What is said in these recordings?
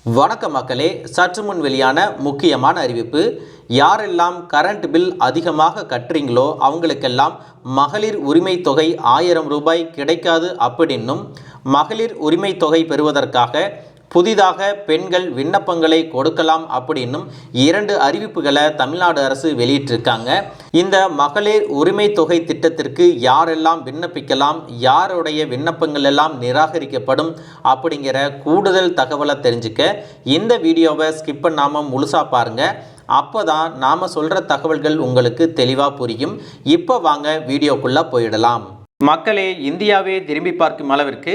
வணக்க மக்களே, சற்று முன் வெளியான முக்கியமான அறிவிப்பு. யாரெல்லாம் கரண்ட் பில் அதிகமாக கட்டுறீங்களோ அவங்களுக்கெல்லாம் மகளிர் உரிமை தொகை 1000 ரூபாய் கிடைக்காது அப்படின்னும், மகளிர் உரிமை தொகை பெறுவதற்காக புதிதாக பெண்கள் விண்ணப்பங்களை கொடுக்கலாம் அப்படின்னும் 2 அறிவிப்புகளை தமிழ்நாடு அரசு வெளியிட்டிருக்காங்க. இந்த மகளிர் உரிமை தொகை திட்டத்திற்கு யாரெல்லாம் விண்ணப்பிக்கலாம், யாருடைய விண்ணப்பங்கள் எல்லாம் நிராகரிக்கப்படும் அப்படிங்கிற கூடுதல் தகவலை தெரிஞ்சுக்க இந்த வீடியோவை ஸ்கிப் பண்ணாமல் முழுசாக பாருங்கள். அப்போ தான் நாம் சொல்கிற தகவல்கள் உங்களுக்கு தெளிவாக புரியும். இப்போ வாங்க வீடியோக்குள்ளே போயிடலாம். மக்களே, இந்தியாவே திரும்பி பார்க்கும் அளவிற்கு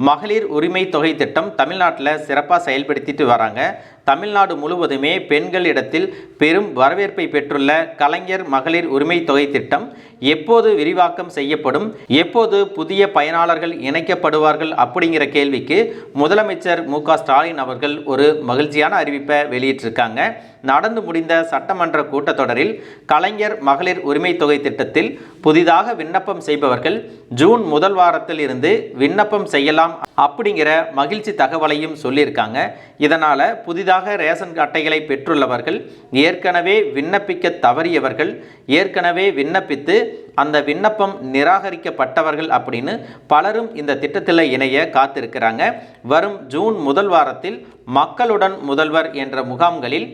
மகளிர் உரிமை தொகை திட்டம் தமிழ்நாட்டில் சிறப்பாக செயல்படுத்திட்டு வராங்க. தமிழ்நாடு முழுவதுமே பெண்களிடத்தில் பெரும் வரவேற்பை பெற்றுள்ள கலைஞர் மகளிர் உரிமை தொகை திட்டம் எப்போது விரிவாக்கம் செய்யப்படும், எப்போது புதிய பயனாளர்கள் இணைக்கப்படுவார்கள் அப்படிங்கிற கேள்விக்கு முதலமைச்சர் மு.க. ஸ்டாலின் அவர்கள் ஒரு மகிழ்ச்சியான அறிவிப்பை வெளியிட்டிருக்காங்க. நடந்து முடிந்த சட்டமன்ற கூட்டத்தொடரில் கலைஞர் மகளிர் உரிமை தொகை திட்டத்தில் புதிதாக விண்ணப்பம் செய்பவர்கள் ஜூன் முதல் வாரத்தில் இருந்து விண்ணப்பம் செய்யலாம் அப்படிங்கிற மகிழ்ச்சி தகவலையும் சொல்லியிருக்காங்க. இதனால் புதிதாக ரேஷன் அட்டைகளை பெற்றுள்ளவர்கள், ஏற்கனவே விண்ணப்பிக்க தவறியவர்கள், ஏற்கனவே விண்ணப்பித்து அந்த விண்ணப்பம் நிராகரிக்கப்பட்டவர்கள் அப்படின்னு பலரும் இந்த திட்டத்தில் இணைய காத்திருக்கிறாங்க. வரும் ஜூன் முதல் வாரத்தில் மக்களுடன் முதல்வர் என்ற முகாம்களில்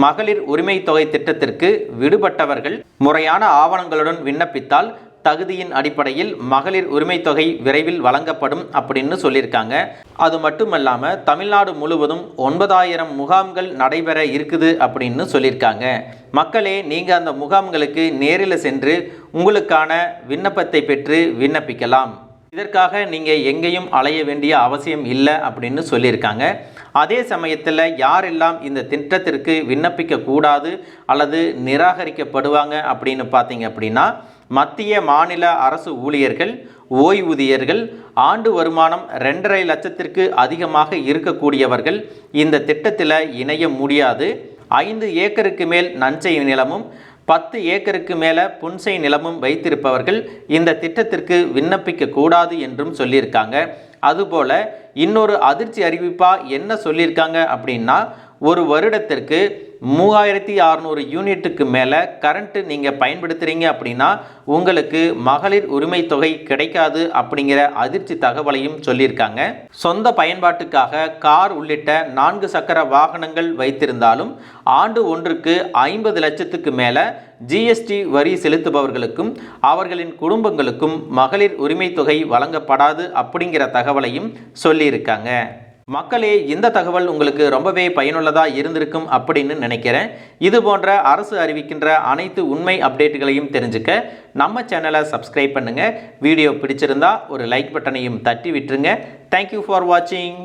மகளிர் உரிமை தொகை திட்டத்திற்கு விடுபட்டவர்கள் முறையான ஆவணங்களுடன் விண்ணப்பித்தால் தகுதியின் அடிப்படையில் மகளிர் உரிமை தொகை விரைவில் வழங்கப்படும் அப்படின்னு சொல்லியிருக்காங்க. அது மட்டுமல்லாமல் தமிழ்நாடு முழுவதும் 9000 முகாம்கள் நடைபெற இருக்குது அப்படின்னு சொல்லியிருக்காங்க. மக்களே, நீங்கள் அந்த முகாம்களுக்கு நேரில் சென்று உங்களுக்கான விண்ணப்பத்தை பெற்று விண்ணப்பிக்கலாம். இதற்காக நீங்கள் எங்கேயும் அலைய வேண்டிய அவசியம் இல்லை அப்படின்னு சொல்லியிருக்காங்க. அதே சமயத்தில் யாரெல்லாம் இந்த திட்டத்திற்கு விண்ணப்பிக்க கூடாது அல்லது நிராகரிக்கப்படுவாங்க அப்படின்னு பார்த்தீங்க அப்படின்னா, மத்திய மாநில அரசு ஊழியர்கள், ஓய்வூதியர்கள், ஆண்டு வருமானம் 2.5 லட்சத்திற்கு அதிகமாக இருக்கக்கூடியவர்கள் இந்த திட்டத்தில் இணைய முடியாது. 5 ஏக்கருக்கு மேல் நஞ்சை நிலமும் 10 ஏக்கருக்கு மேலே புன்சை நிலமும் வைத்திருப்பவர்கள் இந்த திட்டத்திற்கு விண்ணப்பிக்க கூடாது என்றும் சொல்லியிருக்காங்க. அதுபோல் இன்னொரு அதிர்ச்சி அறிவிப்பாக என்ன சொல்லியிருக்காங்க அப்படின்னா, ஒரு வருடத்திற்கு 3600 யூனிட்டுக்கு மேலே கரண்ட்டு நீங்கள் பயன்படுத்துகிறீங்க அப்படின்னா உங்களுக்கு மகளிர் உரிமை தொகை கிடைக்காது அப்படிங்கிற அதிர்ச்சி தகவலையும் சொல்லியிருக்காங்க. சொந்த பயன்பாட்டுக்காக கார் உள்ளிட்ட 4 சக்கர வாகனங்கள் வைத்திருந்தாலும் ஆண்டு ஒன்றுக்கு 50 லட்சத்துக்கு மேலே ஜிஎஸ்டி வரி செலுத்துபவர்களுக்கும் அவர்களின் குடும்பங்களுக்கும் மகளிர் உரிமை தொகை வழங்கப்படாது அப்படிங்கிற தகவலையும் சொல்லியிருக்காங்க. மக்களே, இந்த தகவல் உங்களுக்கு ரொம்பவே பயனுள்ளதாக இருந்திருக்கும் அப்படின்னு நினைக்கிறேன். இது போன்ற அரசு அறிவிக்கின்ற அனைத்து உண்மை அப்டேட்டுகளையும் தெரிஞ்சுக்க நம்ம சேனலை சப்ஸ்கிரைப் பண்ணுங்கள். வீடியோ பிடிச்சிருந்தா ஒரு லைக் பட்டனையும் தட்டி விட்டுருங்க. தேங்க்யூ ஃபார் வாட்சிங்.